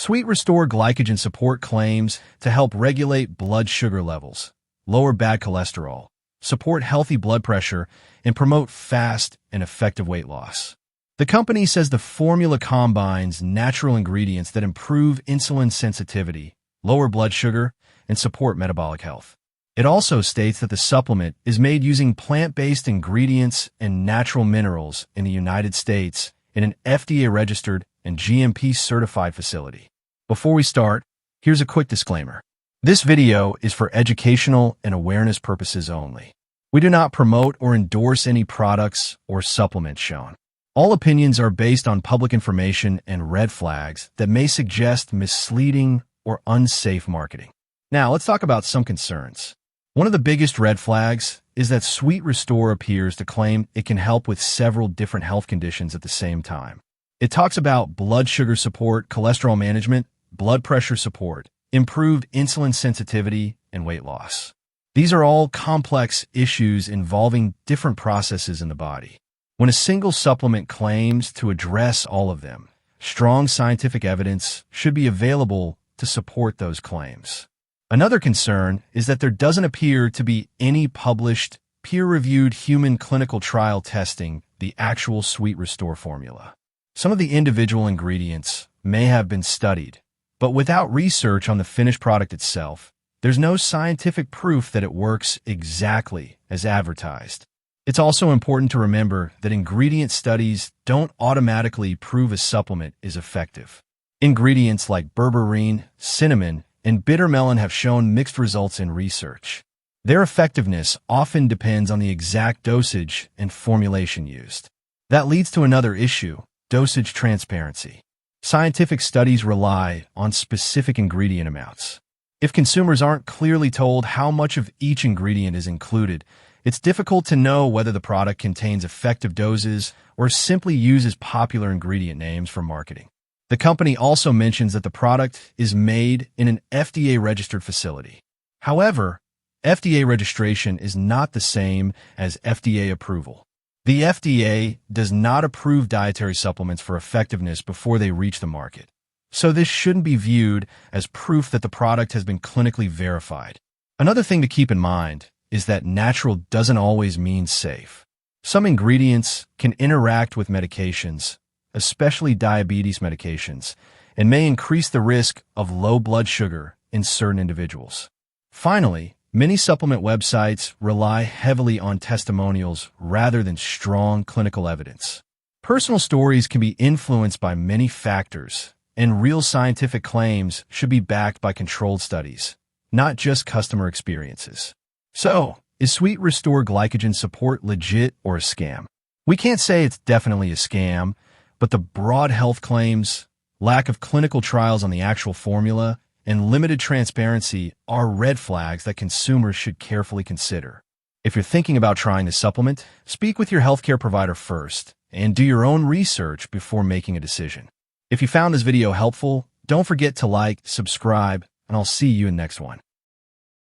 Sweet Restore Glycogen Support claims to help regulate blood sugar levels, lower bad cholesterol, support healthy blood pressure, and promote fast and effective weight loss. The company says the formula combines natural ingredients that improve insulin sensitivity, lower blood sugar, and support metabolic health. It also states that the supplement is made using plant-based ingredients and natural minerals in the United States in an FDA-registered and GMP-certified facility. Before we start, here's a quick disclaimer. This video is for educational and awareness purposes only. We do not promote or endorse any products or supplements shown. All opinions are based on public information and red flags that may suggest misleading or unsafe marketing. Now, let's talk about some concerns. One of the biggest red flags is that Sweet Restore appears to claim it can help with several different health conditions at the same time. It talks about blood sugar support, cholesterol management, blood pressure support, improved insulin sensitivity, and weight loss. These are all complex issues involving different processes in the body. When a single supplement claims to address all of them, strong scientific evidence should be available to support those claims. Another concern is that there doesn't appear to be any published, peer-reviewed human clinical trial testing the actual Sweet Restore formula. Some of the individual ingredients may have been studied, but without research on the finished product itself, there's no scientific proof that it works exactly as advertised. It's also important to remember that ingredient studies don't automatically prove a supplement is effective. Ingredients like berberine, cinnamon, and bitter melon have shown mixed results in research. Their effectiveness often depends on the exact dosage and formulation used. That leads to another issue: dosage transparency. Scientific studies rely on specific ingredient amounts. If consumers aren't clearly told how much of each ingredient is included, it's difficult to know whether the product contains effective doses or simply uses popular ingredient names for marketing. The company also mentions that the product is made in an FDA-registered facility. However, FDA registration is not the same as FDA approval. The FDA does not approve dietary supplements for effectiveness before they reach the market, so this shouldn't be viewed as proof that the product has been clinically verified. Another thing to keep in mind is that natural doesn't always mean safe. Some ingredients can interact with medications, especially diabetes medications, and may increase the risk of low blood sugar in certain individuals. Finally, many supplement websites rely heavily on testimonials rather than strong clinical evidence. Personal stories can be influenced by many factors, and real scientific claims should be backed by controlled studies, not just customer experiences. So, is Sweet Restore Glycogen Support legit or a scam? We can't say it's definitely a scam, but the broad health claims, lack of clinical trials on the actual formula, and limited transparency are red flags that consumers should carefully consider. If you're thinking about trying the supplement, speak with your healthcare provider first and do your own research before making a decision. If you found this video helpful, don't forget to like, subscribe, and I'll see you in the next one.